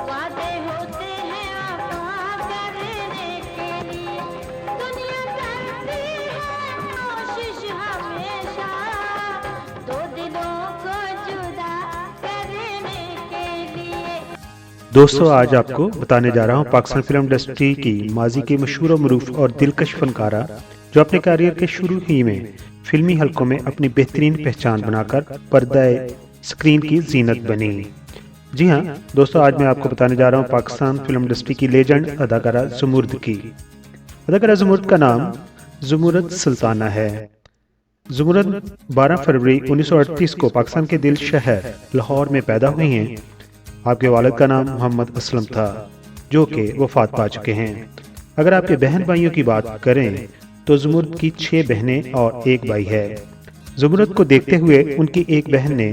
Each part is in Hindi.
वादे होते हैं वफा करने के लिए, दुनिया करती है कोशिश हमेशा, दो दिलों को जुदा करने के लिए। दोस्तों, आज आपको बताने जा रहा हूँ पाकिस्तान फिल्म इंडस्ट्री की माजी के मशहूर और मरूफ और दिलकश फनकारा जो अपने करियर के शुरू ही में फिल्मी हलकों में अपनी बेहतरीन पहचान बनाकर पर्दा स्क्रीन की जीनत बनी। जी हाँ दोस्तों, आज मैं आपको बताने जा रहा हूँ पाकिस्तान फिल्म इंडस्ट्री की लेजेंड अदाकारा ज़ुमुर्द की। अदाकारा ज़ुमुर्द का नाम ज़ुमुरद सुल्ताना है। ज़ुमुरद 12 फरवरी 1938 को पाकिस्तान के दिल शहर लाहौर में पैदा हुई हैं। आपके वालिद का नाम मोहम्मद असलम था जो कि वफात पा चुके हैं। अगर आपके बहन भाइयों की बात करें तो ज़ुमुर्द की 6 बहनें और 1 भाई है। ज़ुमुर्द को देखते हुए उनकी एक बहन ने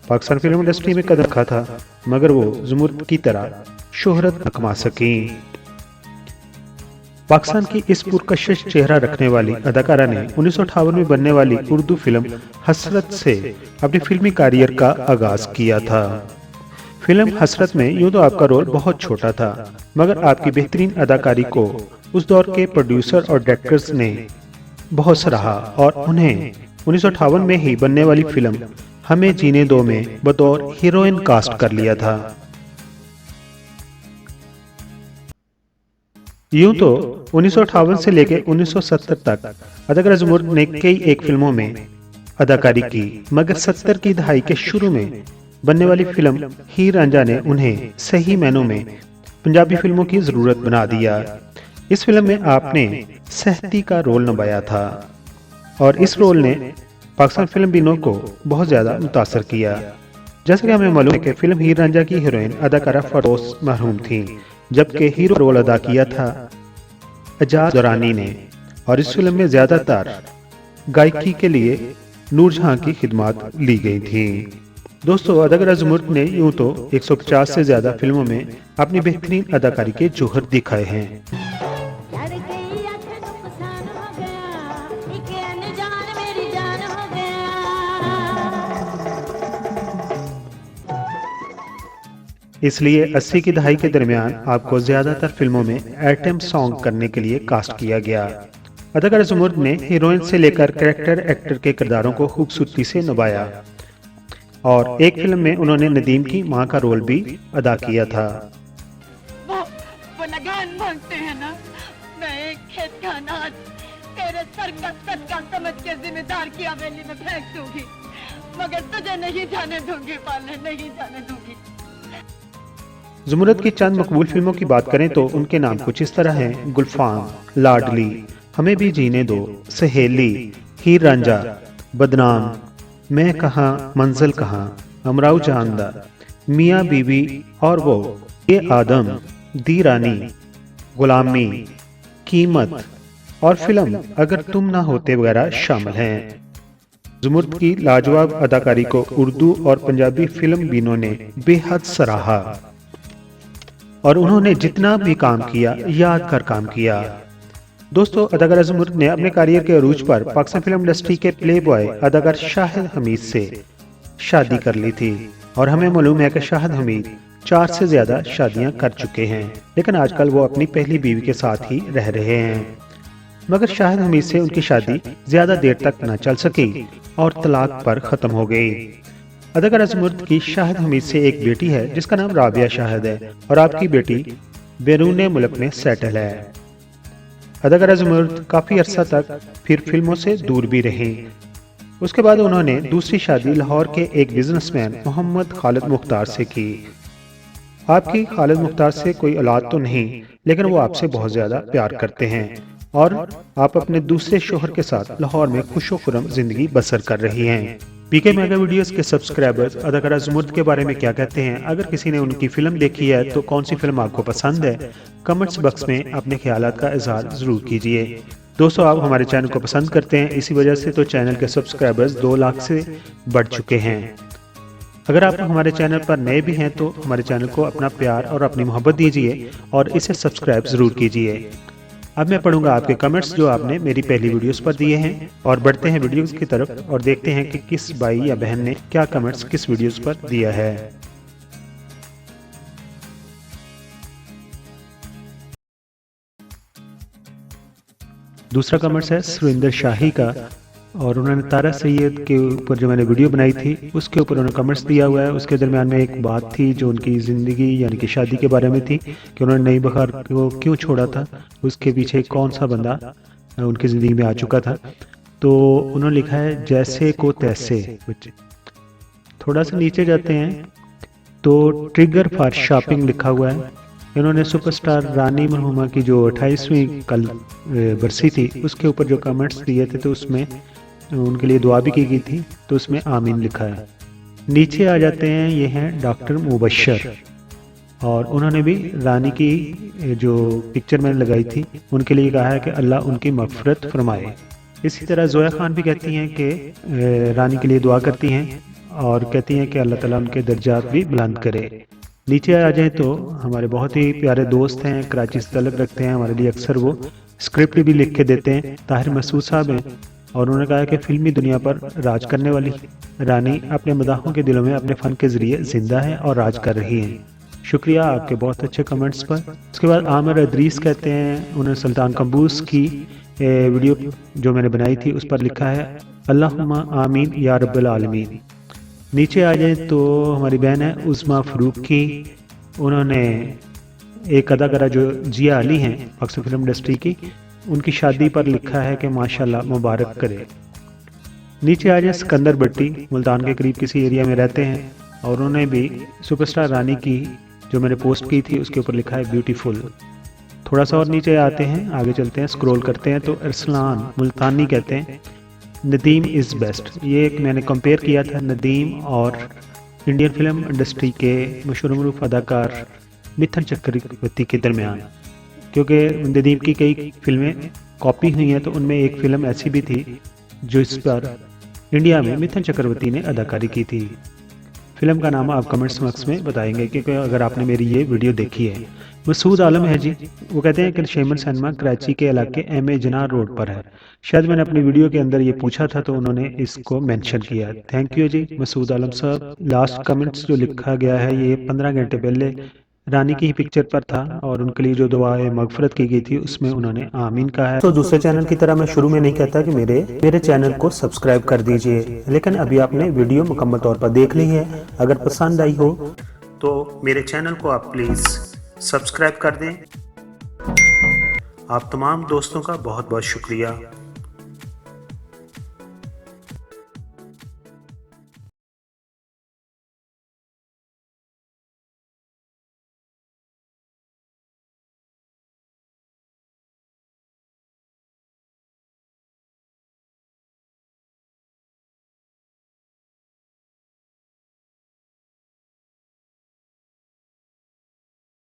पाकिस्तान फिल्म इंडस्ट्री में कदम रखा था, मगर वो ज़ुमुर्द की तरह शोहरत न कमा सकी। पाकिस्तान की इस पुरकशिश चेहरा रखने वाली अदाकारा ने 1958 में बनने वाली उर्दू फिल्म हसरत से अपनी फिल्मी करियर का आगाज किया था। फिल्म हसरत में यूं तो आपका रोल बहुत छोटा था, मगर आपकी बेहतरीन अदाकारी को उस दौर के प्रोड्यूसर और डायरेक्टर्स ने बहुत सराहा और उन्हें 1958 में ही बनने वाली फिल्म हमें जीने दो में बतौर हीरोइन कास्ट कर लिया था। यूं तो 1958 से लेकर 1970 तक अदाकारा ज़ुमुर्द ने कई एक फिल्मों में अदाकारी की, मगर 70 की दहाई के शुरू में बनने वाली फिल्म हीर रांझा ने उन्हें सही मायनों में पंजाबी फिल्मों की जरूरत बना दिया। इस फिल्म में आपने सहती का रोल निभाया था और इस रोल ने पाकिस्तान फिल्म बीनों को बहुत ज्यादा मुतासर किया। जैसा कि हमें मालूम है कि फिल्म हीर रांझा की हीरोइन अदाकारा फरदौस मरहूम थी, जबकि हीरो रोल अदा किया था एजाज दुरानी ने, और इस फिल्म में ज्यादातर गायकी के लिए नूरजहां की खिदमत ली गई थी। दोस्तों, अदाकारा ज़ुमुर्द ने यूं तो 150 से ज्यादा फिल्मों में अपनी बेहतरीन अदाकारी के जौहर दिखाए हैं। इसलिए 80 की दहाई के दरमियान आपको ज्यादातर फिल्मों में आइटम सॉन्ग करने के लिए कास्ट किया गया। अदाकारा ज़ुमुर्द ने हीरोइन से लेकर कैरेक्टर एक्टर के किरदारों को खूबसूरती से निभाया और एक फिल्म में उन्होंने नदीम की मां का रोल भी अदा किया था। वो लगान मांगते हैं ना, मैं एक खेत का अनाज तेरे सर का सदका समझ के जिम्मेदार की हवेली में फेंक दूंगी, मगर तुझे नहीं जाने दूंगी पाले, नहीं जाने दूंगी। ज़ुमुर्द की चंद मकबूल फिल्मों की बात करें तो उनके नाम कुछ इस तरह हैं: गुलफाम, लाडली, हमें भी जीने दो, सहेली, हीर रांझा, बदनाम, मैं कहाँ मंजिल कहाँ, अमराव जानदा, मियाँ बीवी और वो, ये आदम, दी रानी, गुलामी, कीमत और फिल्म अगर तुम ना होते वगैरह शामिल हैं। ज़ुमुर्द की लाजवाब अदाकारी को उर्दू और पंजाबी फिल्म बीनों ने बेहद सराहा और उन्होंने जितना भी काम किया याद कर काम किया। दोस्तों, अदाकारा ज़ुमुर्द ने अपने करियर के अरूज पर पाकिस्तान फिल्म इंडस्ट्री के प्ले बॉय अदाकार शाहिद हमीद से शादी कर ली थी और हमें मालूम है कि शाहिद हमीद 4 से ज्यादा शादियां कर चुके हैं, लेकिन आजकल वो अपनी पहली बीवी के साथ ही रह रहे हैं। मगर शाहिद हमीद से उनकी शादी ज्यादा देर तक न चल सकी और तलाक पर खत्म हो गई। अदाकारा ज़ुमुर्द की शाहिद हमीद से एक बेटी है जिसका नाम राबिया शाहिद है और आपकी बेटी बैरून मुल्क में सेटल है। अदाकारा ज़ुमुर्द काफी अरसा तक फिर फिल्मों से दूर भी रही। उसके बाद उन्होंने दूसरी शादी लाहौर के एक बिजनेसमैन मोहम्मद खालिद मुख्तार से की। आपकी खालिद मुख्तार से कोई औलाद तो नहीं, लेकिन वो आपसे बहुत ज्यादा प्यार करते हैं और आप अपने दूसरे शोहर के साथ लाहौर में खुशो खुर्रम जिंदगी बसर कर रही हैं। पीके मेगा वीडियोस के सब्सक्राइबर्स अदाकारा ज़ुमुर्द के बारे में क्या कहते हैं? अगर किसी ने उनकी फिल्म देखी है तो कौन सी फिल्म आपको पसंद है? कमेंट्स बॉक्स में अपने ख्यालात का इजहार जरूर कीजिए। दोस्तों, आप हमारे चैनल को पसंद करते हैं, इसी वजह से तो चैनल के सब्सक्राइबर्स 2 लाख से बढ़ चुके हैं। अगर आप हमारे चैनल पर नए भी हैं तो हमारे चैनल को अपना प्यार और अपनी मोहब्बत दीजिए और इसे सब्सक्राइब जरूर कीजिए। अब मैं पढ़ूंगा आपके कमेंट्स जो आपने मेरी पहली वीडियोस पर दिए हैं और बढ़ते हैं वीडियोस की तरफ और देखते हैं कि किस भाई या बहन ने क्या कमेंट्स किस वीडियोस पर दिया है। दूसरा कमेंट्स है सुरेंद्र शाही का और उन्होंने तारा सैयद के ऊपर जो मैंने वीडियो बनाई थी उसके ऊपर उन्होंने कमेंट्स दिया हुआ है। उसके दरमियान में एक बात थी जो उनकी ज़िंदगी यानी कि शादी के बारे में थी कि उन्होंने नई बहार को क्यों छोड़ा था, उसके पीछे कौन सा बंदा उनकी ज़िंदगी में आ चुका था। तो उन्होंने लिखा है जैसे को तैसे। कुछ थोड़ा सा नीचे जाते हैं तो ट्रिगर फॉर शॉपिंग लिखा हुआ है। इन्होंने सुपरस्टार रानी मरहुमा की जो 28वीं कल बरसी थी उसके ऊपर जो कमेंट्स दिए थे तो उसमें उनके लिए दुआ भी की गई थी, तो उसमें आमीन लिखा है। नीचे आ जाते हैं, ये हैं डॉक्टर मुबशर और उन्होंने भी रानी की जो पिक्चर मैंने लगाई थी उनके लिए कहा है कि अल्लाह उनकी मग़फ़िरत फरमाए। इसी तरह ज़ोया खान भी कहती हैं कि रानी के लिए दुआ करती हैं और कहती हैं कि अल्लाह ताला उनके दर्जात भी बुलंद करे। नीचे आ जाएं तो हमारे बहुत ही प्यारे दोस्त हैं, कराची से तल्लुक़ रखते हैं, हमारे लिए अक्सर वो स्क्रिप्ट भी लिख के देते हैं, ताहिर मसूद साहब हैं और उन्होंने कहा कि फिल्मी दुनिया पर राज करने वाली रानी अपने मदाहों के दिलों में अपने फ़न के ज़रिए ज़िंदा है और राज कर रही हैं। शुक्रिया आपके बहुत अच्छे कमेंट्स पर। उसके बाद आमिर अदरीस कहते हैं, उन्होंने सुल्तान कबूस की वीडियो जो मैंने बनाई थी उस पर लिखा है अल्लाहुम्मा आमीन या रब्बल आलमीन। नीचे आ जाए तो हमारी बहन है उज़मा फ़रूकी, उन्होंने एक अदाकारा जो जिया अली हैं पाकिस्तान फिल्म इंडस्ट्री की, उनकी शादी पर लिखा है कि माशाल्लाह मुबारक करे। नीचे आ जाए सिकंदर भट्टी, मुल्तान के करीब किसी एरिया में रहते हैं और उन्होंने भी सुपरस्टार रानी की जो मैंने पोस्ट की थी उसके ऊपर लिखा है ब्यूटीफुल। थोड़ा सा और नीचे आते हैं, आगे चलते हैं, स्क्रॉल करते हैं तो अरसलान मुल्तानी कहते हैं नदीम इज़ बेस्ट। ये एक मैंने कंपेयर किया था नदीम और इंडियन फिल्म इंडस्ट्री के मशहूर मरूफ अदाकार मिथुन चक्रवर्ती के दरमियान, क्योंकि नदीम की कई फिल्में कॉपी हुई हैं तो उनमें एक फ़िल्म ऐसी भी थी जो इस पर इंडिया में मिथुन चक्रवर्ती ने अदाकारी की थी। फिल्म का नाम आप कमेंट्स बॉक्स में बताएंगे क्योंकि अगर आपने मेरी ये वीडियो देखी है। मसूद आलम है जी, वो कहते हैं कि शेमन सिनेमा कराची के इलाके एम.ए. जनार रोड पर है। शायद मैंने अपनी वीडियो के अंदर ये पूछा था तो उन्होंने इसको मेंशन किया। थैंक यू जी मसूद आलम साहब। लास्ट कमेंट्स जो लिखा गया है ये 15 घंटे पहले रानी की ही पिक्चर पर था और उनके लिए जो दुआए मगफरत की गई थी उसमें उन्होंने आमीन कहा है। तो दूसरे चैनल की तरह मैं शुरू में नहीं कहता कि मेरे चैनल को सब्सक्राइब कर दीजिए, लेकिन अभी आपने वीडियो मुकम्मल तौर पर देख ली है। अगर पसंद आई हो तो मेरे चैनल को आप प्लीज़ सब्सक्राइब कर दें। आप तमाम दोस्तों का बहुत बहुत शुक्रिया।